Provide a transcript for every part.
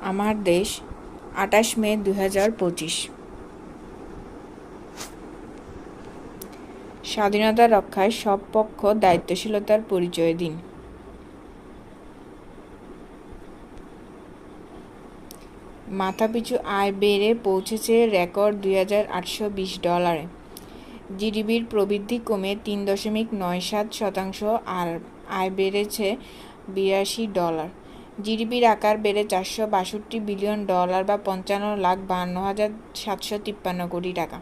আমার দেশ ২৮ মে ২০২৫। স্বাধীনতা রক্ষায় সব পক্ষ দায়িত্বশীলতার পরিচয় দিন। মাথাপিছু আয় বেড়ে পৌঁছেছে রেকর্ড $২,৮২০। জিডিপির প্রবৃদ্ধি কমে ৩.৯৭%, আর আয় বেড়েছে $৮২। জিডিপির আকার বেড়ে $৪৬২ বিলিয়ন বা ৫৫,৫২,৭৫৩ কোটি টাকা।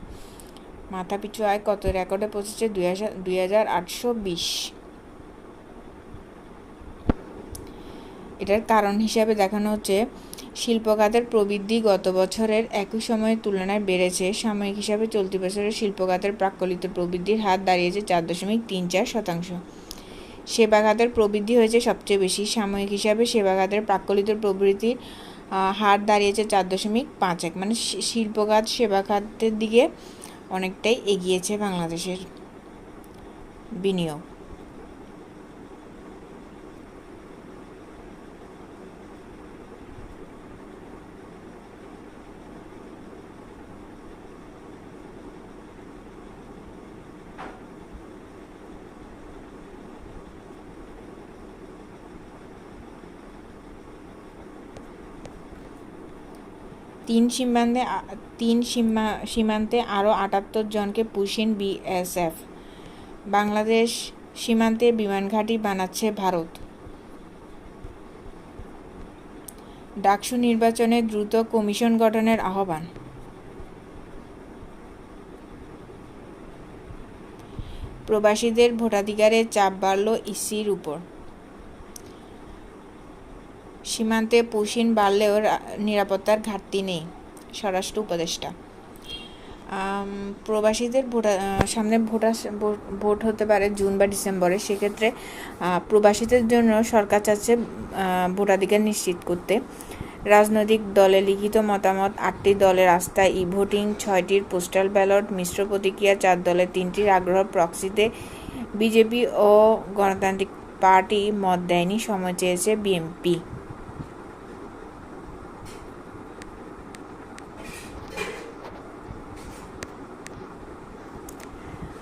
মাথাপিছু আয় কত রেকর্ডে পৌঁছেছে? ২,৮২০। এটার কারণ হিসাবে দেখানো হচ্ছে শিল্প খাতের প্রবৃদ্ধি গত বছরের একই সময়ের তুলনায় বেড়েছে। সাময়িক হিসাবে চলতি বছরের শিল্প খাতের প্রাক্কলিত প্রবৃদ্ধির হার দাঁড়িয়েছে ৪.৩৪%। সেবা খাতের প্রবৃদ্ধি হয়েছে সবচেয়ে বেশি। সাময়িক হিসাবে সেবা খাতের প্রাক্কলিত প্রবৃদ্ধির হার দাঁড়িয়েছে ৪.৫১। মানে শিল্প খাত সেবা খাতের দিকে অনেকটাই এগিয়েছে বাংলাদেশের বিনিয়োগ। সীমান্তে আরও ৭৮ জনকে পুশিন বিএসএফ। বাংলাদেশ সীমান্তে বিমান ঘাঁটি বানাচ্ছে ভারত। ডাকসু নির্বাচনে দ্রুত কমিশন গঠনের আহ্বান। প্রবাসীদের ভোটাধিকারের চাপ বাড়ল ইসির উপর। সীমান্তে পুশিন বাড়লেও নিরাপত্তার ঘাটতি নেই, স্বরাষ্ট্র উপদেষ্টা। প্রবাসীদের সামনে ভোট হতে পারে জুন বা ডিসেম্বরে। সেক্ষেত্রে প্রবাসীদের জন্য সরকার চাচ্ছে ভোটাধিকার নিশ্চিত করতে। রাজনৈতিক দলে লিখিত মতামত ৮টি দলের আস্থা ভোটিং, 6টির পোস্টাল ব্যালট, মিশ্র প্রতিক্রিয়া 4 দলের 3টির আগ্রহ প্রক্সিতে। বিজেপি ও গণতান্ত্রিক পার্টি মত দেয়নি, সময় চেয়েছে বিএনপি।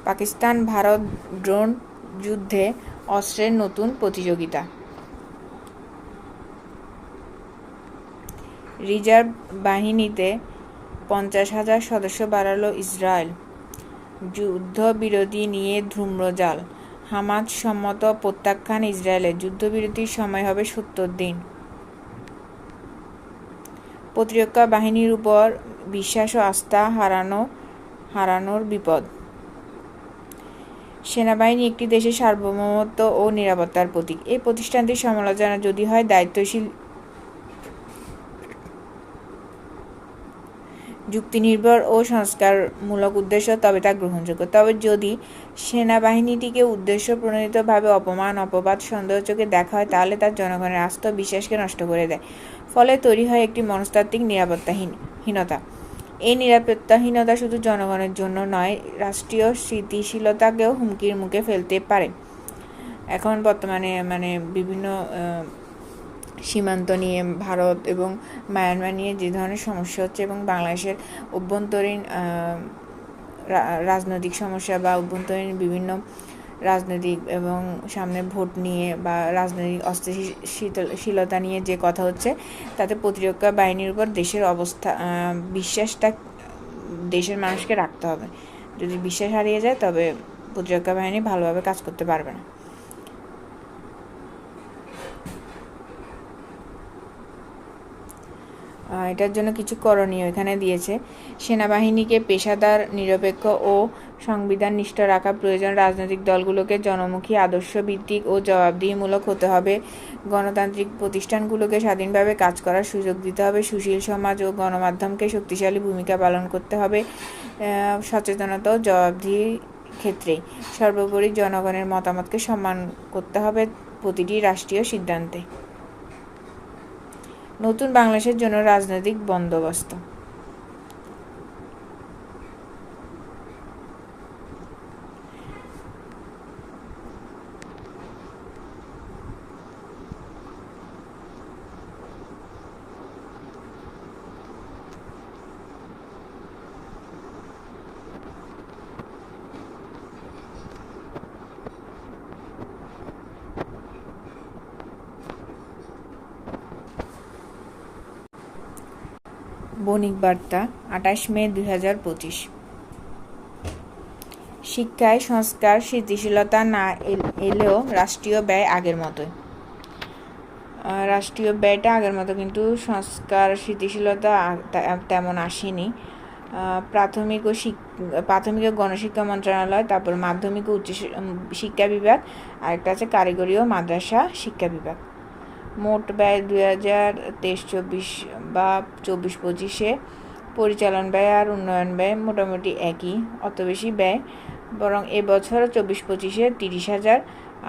পাকিস্তান ভারত ড্রোন যুদ্ধে অস্ত্রের নতুন প্রতিযোগিতা। রিজার্ভ বাহিনীতে 50,000 সদস্য বাড়ালো ইসরায়েল। যুদ্ধবিরতি নিয়ে ধূম্রজাল। হামাস সম্মত প্রত্যাখ্যান ইসরায়েলের। যুদ্ধবিরতির সময় হবে 70 দিন। প্রতিরক্ষা বাহিনীর উপর বিশ্বাস ও আস্থা হারানোর বিপদ। সেনাবাহিনী একটি দেশের সার্বভৌমত্ব ও নিরাপত্তার প্রতীক। এই প্রতিষ্ঠানটির সমালোচনা যদি হয় দায়িত্বশীল, যুক্তিনির্ভর ও সংস্কারমূলক উদ্দেশ্য, তবে তা গ্রহণযোগ্য। তবে যদি সেনাবাহিনীটিকে উদ্দেশ্য প্রণোদিতভাবে অপমান, অপবাদ, সন্দেহ চোখে দেখা হয়, তাহলে তার জনগণের আস্থা বিশ্বাসকে নষ্ট করে দেয়। ফলে তৈরি হয় একটি মনস্তাত্ত্বিক নিরাপত্তাহীনতা। এই নিরাপত্তাহীনতা শুধু জনগণের জন্য নয়, রাষ্ট্রীয় স্থিতিশীলতাকেও হুমকির মুখে ফেলতে পারে। এখন বর্তমানে বিভিন্ন সীমান্ত নিয়ে ভারত এবং মায়ানমার নিয়ে যে ধরনের সমস্যা হচ্ছে, এবং বাংলাদেশের অভ্যন্তরীণ রাজনৈতিক সমস্যা বা অভ্যন্তরীণ বিভিন্ন রাজনৈতিক এবং সামনে ভোট নিয়ে বা রাজনৈতিক অস্থিতিশীলতা নিয়ে যে কথা হচ্ছে, তাতে প্রতিরক্ষা বাহিনীর উপর দেশের বিশ্বাসটা দেশের মানুষকে রাখতে হবে। যদি বিশ্বাস হারিয়ে যায়, তবে প্রতিরক্ষা বাহিনী ভালোভাবে কাজ করতে পারবে না। এটার জন্য কিছু করণীয় এখানে দিয়েছে। সেনাবাহিনীকে পেশাদার, নিরপেক্ষ ও সংবিধাননিষ্ঠ রাখা প্রয়োজন। রাজনৈতিক দলগুলোকে জনমুখী, আদর্শভিত্তিক ও জবাবদিহিমূলক হতে হবে। গণতান্ত্রিক প্রতিষ্ঠানগুলোকে স্বাধীনভাবে কাজ করার সুযোগ দিতে হবে। সুশীল সমাজ ও গণমাধ্যমকে শক্তিশালী ভূমিকা পালন করতে হবে সচেতনতা ও জবাবদিহির ক্ষেত্রেই। সর্বোপরি জনগণের মতামতকে সম্মান করতে হবে প্রতিটি রাষ্ট্রীয় সিদ্ধান্তে। নতুন বাংলাদেশের জন্য রাজনৈতিক বন্দোবস্ত। বণিক বার্তা 28 মে 2025। শিক্ষায় সংস্কার স্থিতিশীলতা না এলেও রাষ্ট্রীয় ব্যয় আগের মতোই। রাষ্ট্রীয় ব্যয়টা আগের মতো, কিন্তু সংস্কার স্থিতিশীলতা তেমন আসেনি। প্রাথমিক ও গণশিক্ষা মন্ত্রণালয়, তারপর মাধ্যমিক ও উচ্চ শিক্ষা বিভাগ, আরেকটা আছে কারিগরি ও মাদ্রাসা শিক্ষা বিভাগ। মোট ব্যয় 2023-24 বা 24-25-এ পরিচালন ব্যয় আর উন্নয়ন ব্যয় মোটামুটি একই, অত বেশি ব্যয় বরং এবছর 24-25-এ 30,000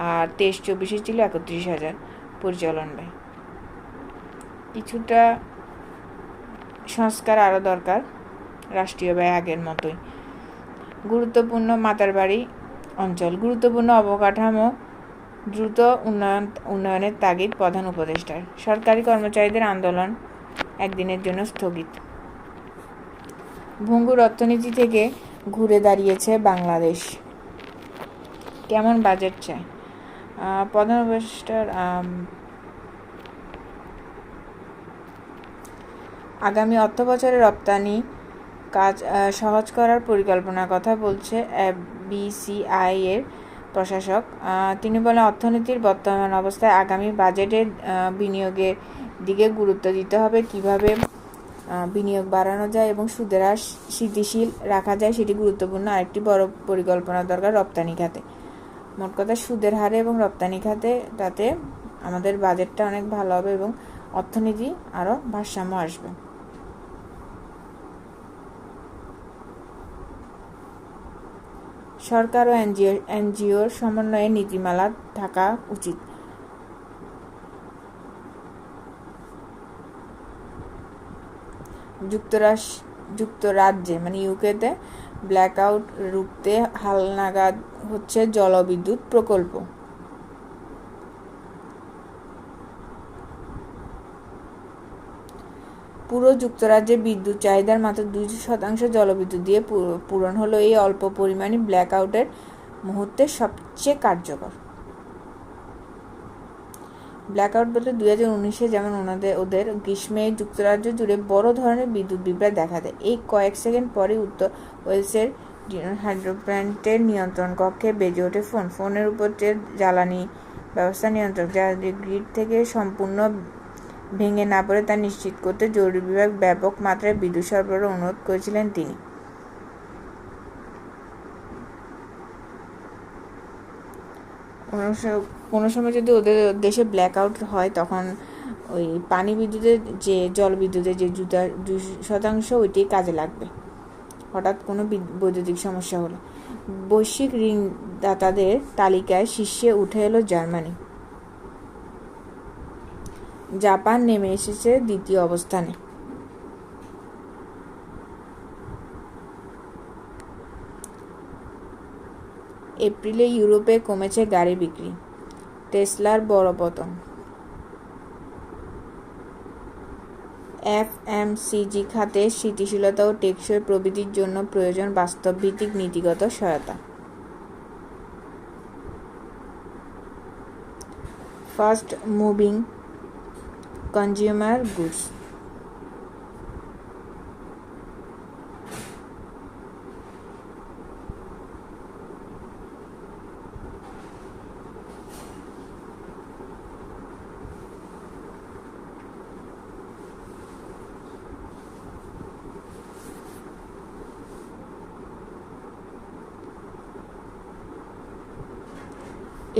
আর 23-24-এ ছিল 31,000 পরিচালন ব্যয়। কিছুটা সংস্কার আরও দরকার, রাষ্ট্রীয় ব্যয় আগের মতোই। গুরুত্বপূর্ণ মাতারবাড়ি অঞ্চল, গুরুত্বপূর্ণ অবকাঠামো দ্রুত উন্নয়নের তাগিদ প্রধান উপদেষ্টার। সরকারি কর্মচারীদের আন্দোলন একদিনের জন্য স্থগিত। ভঙ্গুর অর্থনীতি থেকে ঘুরে দাঁড়িয়েছে বাংলাদেশ, কেমন বাজেট চায় প্রধান উপদেষ্টার। আগামী অর্থবছরে রপ্তানি কাজ সহজ করার পরিকল্পনার কথা বলছে BCI এর প্রশাসক। তিনি বলেন, অর্থনীতির বর্তমান অবস্থায় আগামী বাজেটে বিনিয়োগের দিকে গুরুত্ব দিতে হবে। কিভাবে বিনিয়োগ বাড়ানো যায় এবং সুদের হার স্থিতিশীল রাখা যায় সেটি গুরুত্বপূর্ণ। আরেকটি বড় পরিকল্পনা দরকার রপ্তানি খাতে। মোট কথা, সুদের হারে এবং রপ্তানি খাতে, তাতে আমাদের বাজেটটা অনেক ভালো হবে এবং অর্থনীতি আরও ভারসাম্য আসবে। সরকার ও এনজিওর সমন্বয়ে নীতিমালা থাকা উচিত। যুক্তরাজ্যে ইউকেতে ব্ল্যাকআউট রুখতে হালনাগাদ হচ্ছে জলবিদ্যুৎ প্রকল্প। পুরো যুক্তরাজ্যে বিদ্যুৎ চাহিদার মাত্র 2% জলবিদ্যুৎ দিয়ে পূরণ হলো। এই অল্প পরিমাণই ব্ল্যাকআউটের মুহূর্তে সবচেয়ে কার্যকর। ব্ল্যাকআউট বলতে 2019-এ যেমন ওদের গ্রীষ্মে যুক্তরাজ্য জুড়ে বড় ধরনের বিদ্যুৎ বিভ্রাট দেখা দেয়। এই কয়েক সেকেন্ড পরে উত্তর ওয়েলসের হাইড্রো প্ল্যান্টের নিয়ন্ত্রণ কক্ষে বেজে ওঠে ফোনের উপর জ্বালানি ব্যবস্থা নিয়ন্ত্রক, যা গ্রিড থেকে সম্পূর্ণ ভেঙে না পড়ে তা নিশ্চিত করতে জরুরি বিভাগ ব্যাপক মাত্রায় বিদ্যুৎ সরবরাহ অনুরোধ করেছিলেন তিনি। কোনো সময় যদি ওদের দেশে ব্ল্যাকআউট হয়, তখন ওই পানি বিদ্যুতের জলবিদ্যুতের যে 2% ওইটি কাজে লাগবে হঠাৎ কোনো বৈদ্যুতিক সমস্যা হলে। বৈশ্বিক ঋণদাতাদের তালিকায় শীর্ষে উঠে এলো জার্মানি। জাপান নেমে এসেছে দ্বিতীয় অবস্থানে। এপ্রিলে ইউরোপে কমেছে গাড়ি বিক্রি, টেসলার বড় পতন। FMCG খাতে স্থিতিশীলতা ও টেকসই প্রবৃদ্ধির জন্য প্রয়োজন বাস্তবভিত্তিক নীতিগত সহায়তা। ফাস্ট মুভিং কনজিউমার গুডস,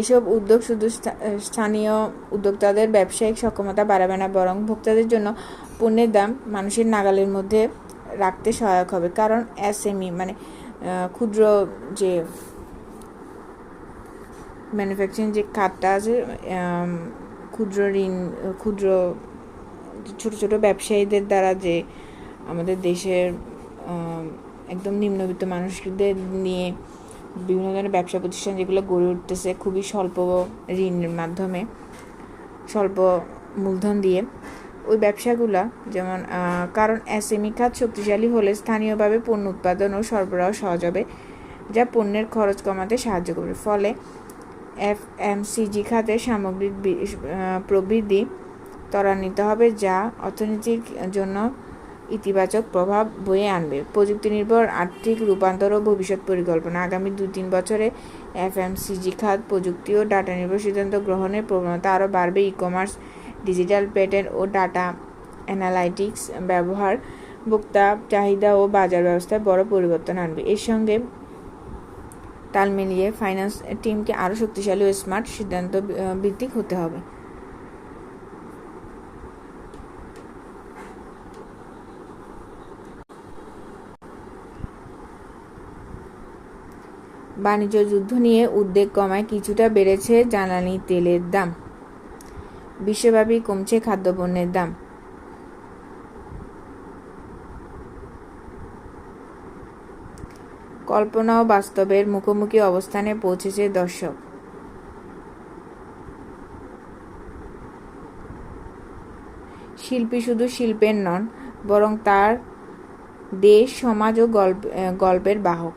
এসব উদ্যোগ শুধু স্থানীয় উদ্যোক্তাদের ব্যবসায়িক সক্ষমতা বাড়াবে না, বরং ভোক্তাদের জন্য পণ্যের দাম মানুষের নাগালের মধ্যে রাখতে সহায়ক হবে। কারণ SME ক্ষুদ্র যে ম্যানুফ্যাকচারিং যে খাতটা আছে, ক্ষুদ্র ঋণ, ক্ষুদ্র ছোট ছোট ব্যবসায়ীদের দ্বারা যে আমাদের দেশের একদম নিম্নবিত্ত মানুষদের নিয়ে বিভিন্ন ধরনের ব্যবসা প্রতিষ্ঠান যেগুলো গড়ে উঠতেছে খুবই স্বল্প ঋণের মাধ্যমে, স্বল্প মূলধন দিয়ে, ওই ব্যবসাগুলা যেমন, কারণ SME খাত শক্তিশালী হলে স্থানীয়ভাবে পণ্য উৎপাদন ও সরবরাহ সহজ হবে, যা পণ্যের খরচ কমাতে সাহায্য করবে। ফলে FMCG খাতে সামগ্রিক প্রবৃদ্ধি ত্বরান্বিত হবে, যা অর্থনীতির জন্য ইতিবাচক প্রভাব বয়ে আনবে। প্রযুক্তি নির্ভর আর্থিক রূপান্তর ও ভবিষ্যৎ পরিকল্পনা। আগামী 2-3 বছরে এফএমসিজি খাত প্রযুক্তি ও ডাটা নির্ভর সিদ্ধান্ত গ্রহণের প্রবণতা আরও বাড়বে। ই-কমার্স, ডিজিটাল পেটেন্ট ও ডাটা অ্যানালাইটিক্স ব্যবহার ভোক্তা চাহিদা ও বাজার ব্যবস্থায় বড় পরিবর্তন আনবে। এর সঙ্গে তাল মিলিয়ে ফাইন্যান্স টিমকে আরও শক্তিশালী ও স্মার্ট সিদ্ধান্ত ভিত্তিক হতে হবে। বাণিজ্য যুদ্ধ নিয়ে উদ্বেগ কমায় কিছুটা বেড়েছে জ্বালানি তেলের দাম। বিশ্বব্যাপী কমছে খাদ্যপণ্যের দাম। কল্পনা ও বাস্তবের মুখোমুখি অবস্থানে পৌঁছেছে দর্শক। শিল্পী শুধু শিল্পের নন, বরং তার দেশ, সমাজ ও গল্পের বাহক।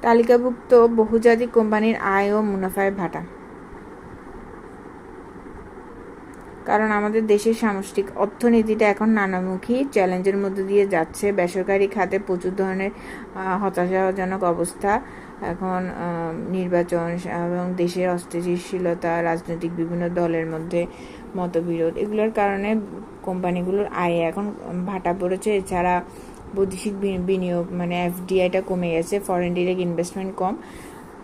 তালিকাভুক্ত বহুজাতিক কোম্পানির আয় ও মুনাফায় ভাটা। কারণ আমাদের দেশের সামষ্টিক অর্থনীতিটা এখন নানামুখী চ্যালেঞ্জের মধ্যে দিয়ে যাচ্ছে। বেসরকারি খাতে প্রচুর ধরনের হতাশাজনক অবস্থা। এখন নির্বাচন এবং দেশের অস্থিতিশীলতা, রাজনৈতিক বিভিন্ন দলের মধ্যে মতবিরোধ, এগুলোর কারণে কোম্পানিগুলোর আয়ে এখন ভাটা পড়েছে। এছাড়া বৈদেশিক বিনিয়োগ মানে এফডিআইটা কমে গেছে, ফরেন ডিরেক্ট ইনভেস্টমেন্ট কম।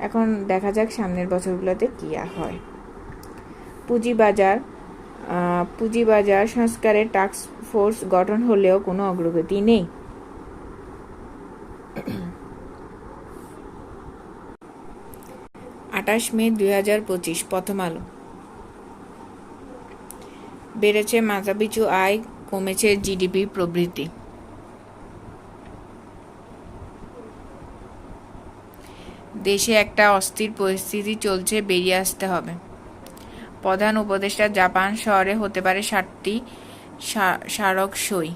এখন দেখা যাক সামনের বছরগুলোতে কী হয়। পুঁজিবাজার সংস্কারের টাস্ক ফোর্স গঠন হলেও কোনো অগ্রগতি নেই। 28 মে 2025, প্রথম আলো। বেড়েছে মাথাপিছু আয়, কমেছে জিডিপি প্রবৃদ্ধি। দেশে একটা অস্থির পরিস্থিতি চলছে, বেরিয়ে আসতে হবে। প্রধান উপদেষ্টা, জাপান শহরে হতে পারে 60টি স্মারক সই।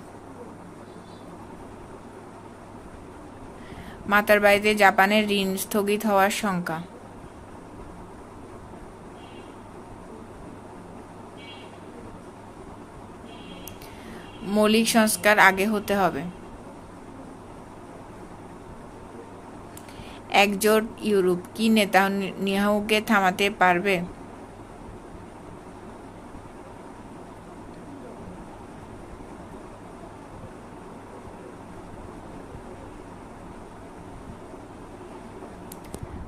মাতার বাড়িতে জাপানের ঋণ স্থগিত হওয়ার শঙ্কা। মৌলিক সংস্কার আগে হতে হবে। একজোট ইউরোপ কি নেতানিয়াহুকে থামাতে পারবে?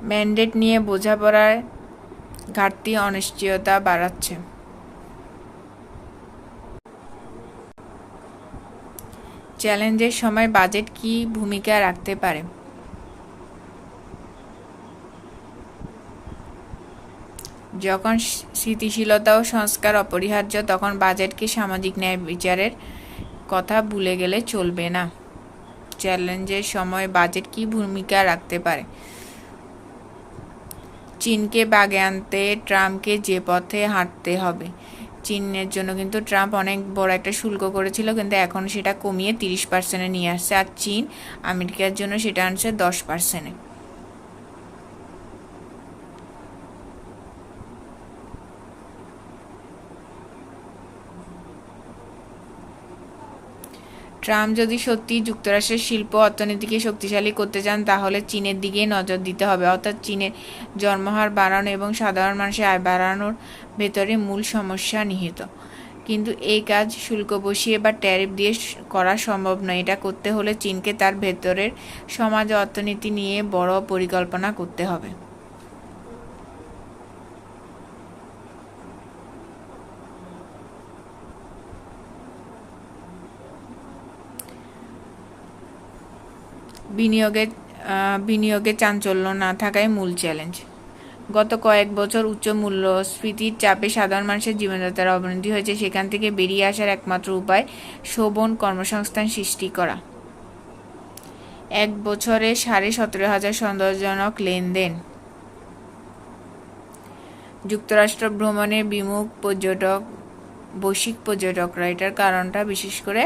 ম্যান্ডেট নিয়ে বোঝাপড়ার ঘাটতি অনিশ্চয়তা বাড়াচ্ছে। চ্যালেঞ্জের সময় বাজেট কি ভূমিকা রাখতে পারে? যখন স্থিতিশীলতা ও সংস্কার অপরিহার্য, তখন বাজেটকে সামাজিক ন্যায় বিচারের কথা ভুলে গেলে চলবে না। চ্যালেঞ্জের সময় বাজেট কি ভূমিকা রাখতে পারে? চীনকে বাগে আনতে ট্রাম্পকে যে পথে হাঁটতে হবে। চীনের জন্য কিন্তু ট্রাম্প অনেক বড় একটা শুল্ক করেছিল, কিন্তু এখন সেটা কমিয়ে 30% নিয়ে আসছে। আর চীন আমেরিকার জন্য সেটা আনছে 10%। ট্রাম্প যদি সত্যি যুক্তরাষ্ট্রের শিল্প অর্থনীতিকে শক্তিশালী করতে চান, তাহলে চীনের দিকেই নজর দিতে হবে। অর্থাৎ চীনের জন্মহার বাড়ানো এবং সাধারণ মানুষের আয় বাড়ানোর ভেতরে মূল সমস্যা নিহিত। কিন্তু এই কাজ শুল্ক বসিয়ে বা ট্যারিফ দিয়ে করা সম্ভব নয়। এটা করতে হলে চীনকে তার ভেতরের সমাজ ও অর্থনীতি নিয়ে বড় পরিকল্পনা করতে হবে। বিনিয়োগে চাঞ্চল্য না থাকাই মূল চ্যালেঞ্জ। গত কয়েক বছর উচ্চ মূল্যস্ফীতির চাপে সাধারণ মানুষের জীবনযাত্রার অবনতি হয়েছে। সেখান থেকে বেরিয়ে আসার একমাত্র উপায় শোভন কর্মসংস্থান সৃষ্টি করা। এক বছরে 17,500 সন্দেহজনক লেনদেন। যুক্তরাষ্ট্র ভ্রমণে বিমুখ বৈশ্বিক পর্যটকরা। এটার কারণটা বিশেষ করে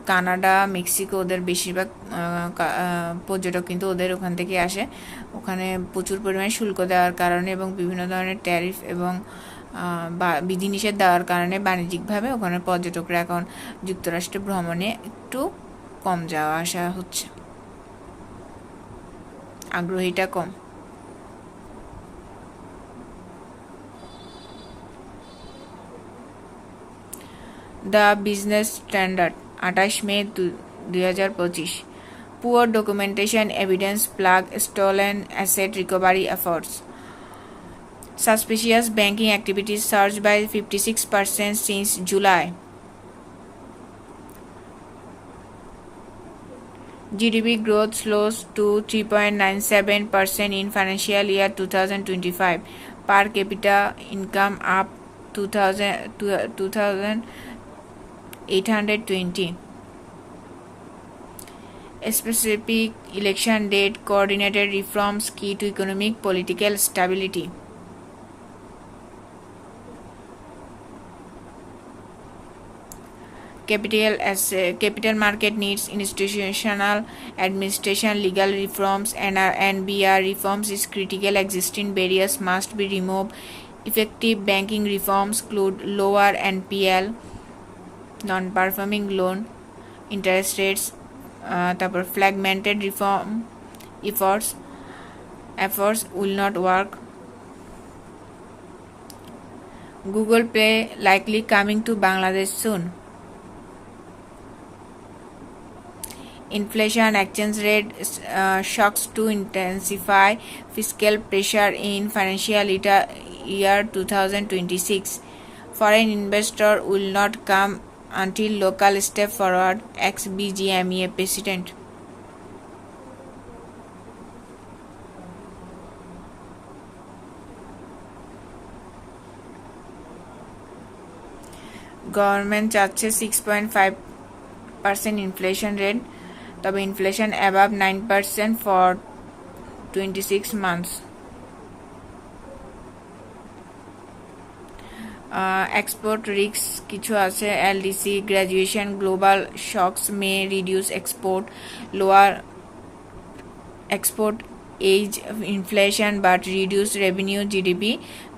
কানাডা, মেক্সিকো, ওদের বেশিরভাগ পর্যটক কিন্তু ওদের ওখান থেকে আসে। ওখানে প্রচুর পরিমাণে শুল্ক দেওয়ার কারণে এবং বিভিন্ন ধরনের ট্যারিফ এবং বিধিনিষেধ দেওয়ার কারণে বাণিজ্যিকভাবে ওখানে পর্যটকরা এখন যুক্তরাষ্ট্রে ভ্রমণে একটু কম যাওয়া আসা হচ্ছে, আগ্রহীটা কম। The business standard 28 May 2025। Poor documentation evidence plague stolen asset recovery efforts. Suspicious banking activities surged by 56% since July. GDP growth slows to 3.97% in financial year 2025. Per capita income up 2,820. A specific election date, coordinated reforms key to economic political stability. Capital market needs institutional administration, legal reforms, and NBR reforms is critical. Existing barriers must be removed. Effective banking reforms include lower NPL, non-performing loan interest rates, fragmented reform efforts will not work. Google Play likely coming to Bangladesh soon. Inflation, exchange rate shocks to intensify fiscal pressure in financial year 2026. Foreign investor will not come until local step forward, ex-BGMEA president. Government চাচ্ছে 6.5% inflation rate, তবে inflation above 9% for 26 months. Export risk কিছু আছে, LDC graduation, global shocks may reduce export, lower export age inflation but reduce revenue, GDP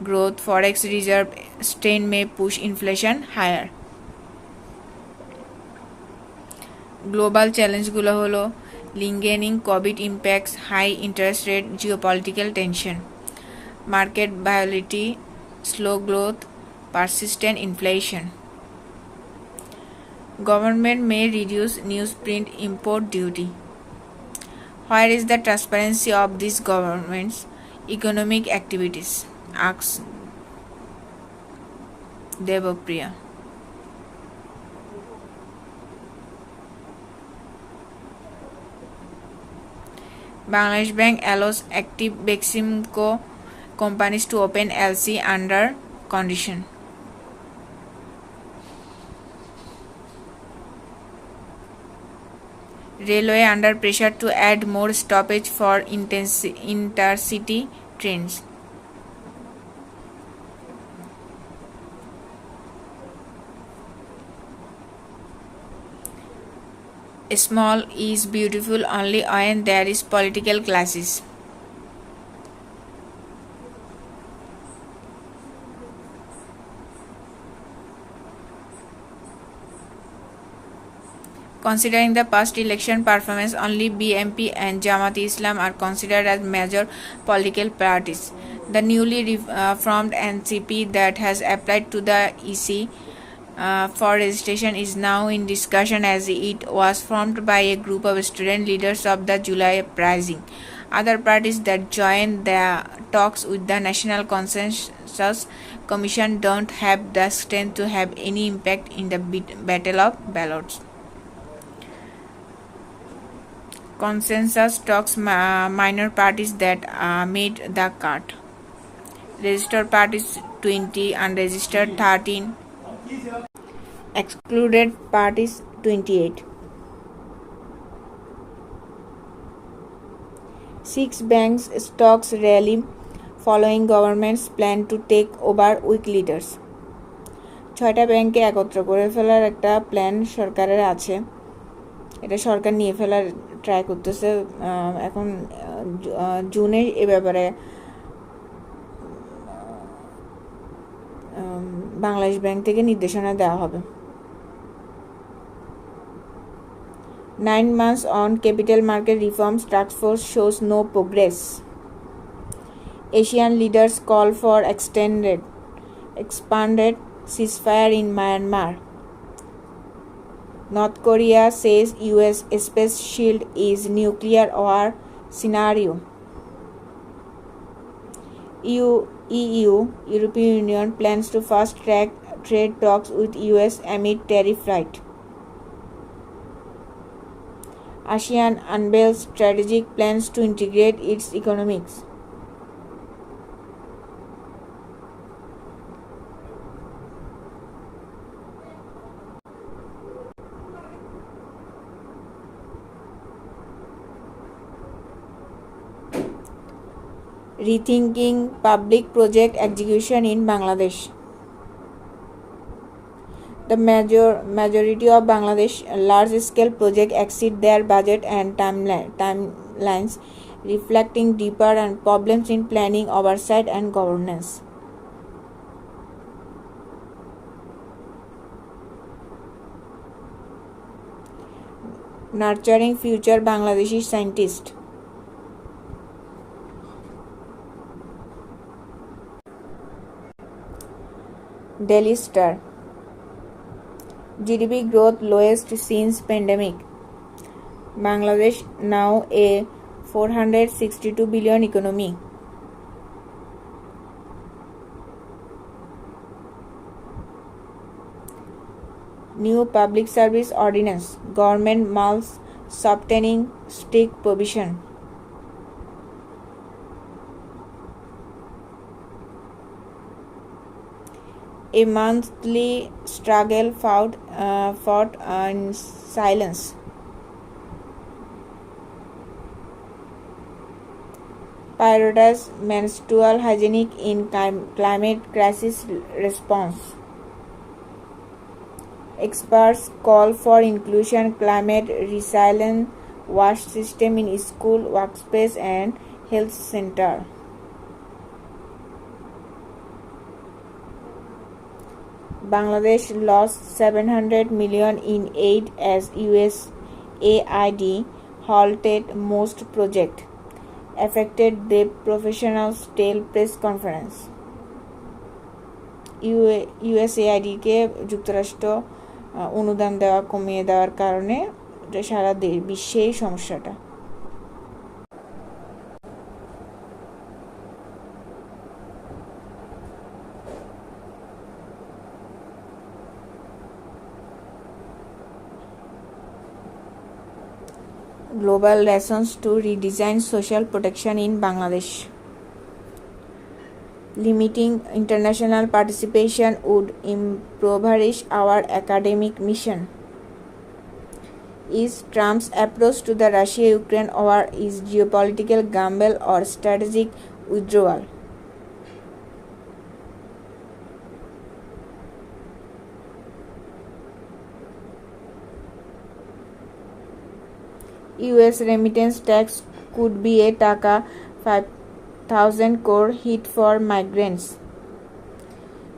growth, forex reserve strain may push inflation higher. Global চ্যালেঞ্জগুলো হলো lingering COVID impacts, high interest rate, geopolitical tension, market volatility, slow growth, persistent inflation. Government may reduce newsprint import duty. Where is the transparency of this government's economic activities? Asks Devapriya. Bangladesh Bank allows active Beximco companies to open LC under condition. Railway under pressure to add more stoppage for intercity trains. Small is beautiful only when there is political crisis. Considering the past election performance, only BNP and Jamaat Islam are considered as major political parties. The newly formed NCP that has applied to the EC for registration is now in discussion as it was formed by a group of student leaders of the July uprising. Other parties that joined the talks with the National Consensus Commission don't have the strength to have any impact in the battle of ballots. Consensus talks minor parties that made the cut. Registered parties 20, unregistered 13, excluded parties 28. 6 banks stocks rally following government's plan to take over weak leaders. 6টা ব্যাংকে একত্র করে ফেলার একটা plan সরকারের আছে, এটা সরকার নিয়ে ফেলার ট্রাই করতেছে। এখন জুনে এ ব্যাপারে বাংলাদেশ ব্যাংক থেকে নির্দেশনা দেওয়া হবে। 9 months on capital market reforms, task force shows no progress. Asian leaders call for expanded ceasefire in Myanmar. North Korea says US space shield is nuclear war scenario. European Union plans to fast track trade talks with US amid tariff fight. ASEAN unveils strategic plans to integrate its economics. Rethinking public project execution in Bangladesh. The majority of Bangladesh large-scale projects exceed their budget and timelines, reflecting deeper and problems in planning, oversight, and governance. Nurturing future Bangladeshi scientists. Daily Star. GDP growth lowest since pandemic. Bangladesh now a 462 billion economy. New Public Service Ordinance. Government malls softening strict provision. A monthly struggle fought in silence. Prioritize menstrual hygiene in climate crisis response. Experts call for inclusion climate resilient wash system in school, workspace, and health center. Bangladesh lost 700 million in aid as USAID halted most project. Affected deaf professionals tell press conference. USAID কে যুক্তরাষ্ট্র অনুদান দেওয়া কমিয়ে দেওয়ার কারণে সারা বিশ্বে এই সমস্যাটা। Global lessons to redesign social protection in Bangladesh. Limiting international participation would impoverish our academic mission. Is Trump's approach to the Russia-Ukraine war is geopolitical gamble or strategic withdrawal? US remittance tax could be a Taka 5,000 crore hit for migrants.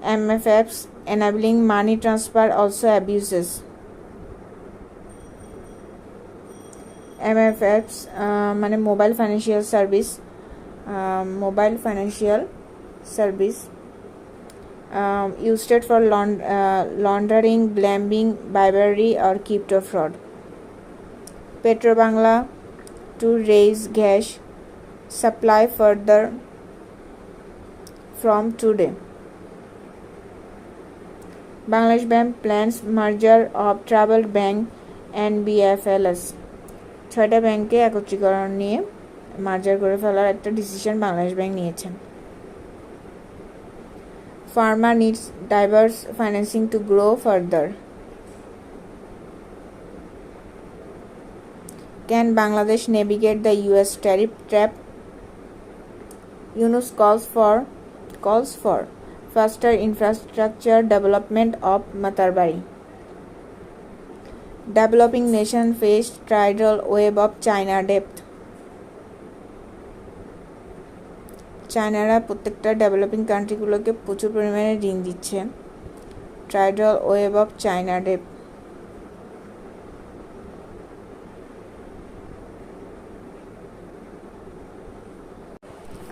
MFFs enabling money transfer also abuses. MFFs মানে mobile financial service used for laundering, blaming, bribery or crypto fraud. Petrobangla to raise gas supply further from today. Bangladesh Bank plans merger of Troubled Bank and BFLS. 6টা ব্যাংকে একত্রীকরণ নিয়ে মার্জার করে ফেলার একটা decision Bangladesh bank নিয়েছেন। Pharma needs diverse financing to grow further. Can Bangladesh navigate the US tariff trap? Yunus calls for faster infrastructure development of Matarbari. Developing nation faced tidal wave of China debt. চায়নারা প্রত্যেকটা developing কান্ট্রিগুলোকে প্রচুর পরিমাণে ঋণ দিচ্ছে। Tidal wave of China debt.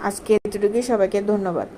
আজকে এতটুকুই, সবাইকে ধন্যবাদ।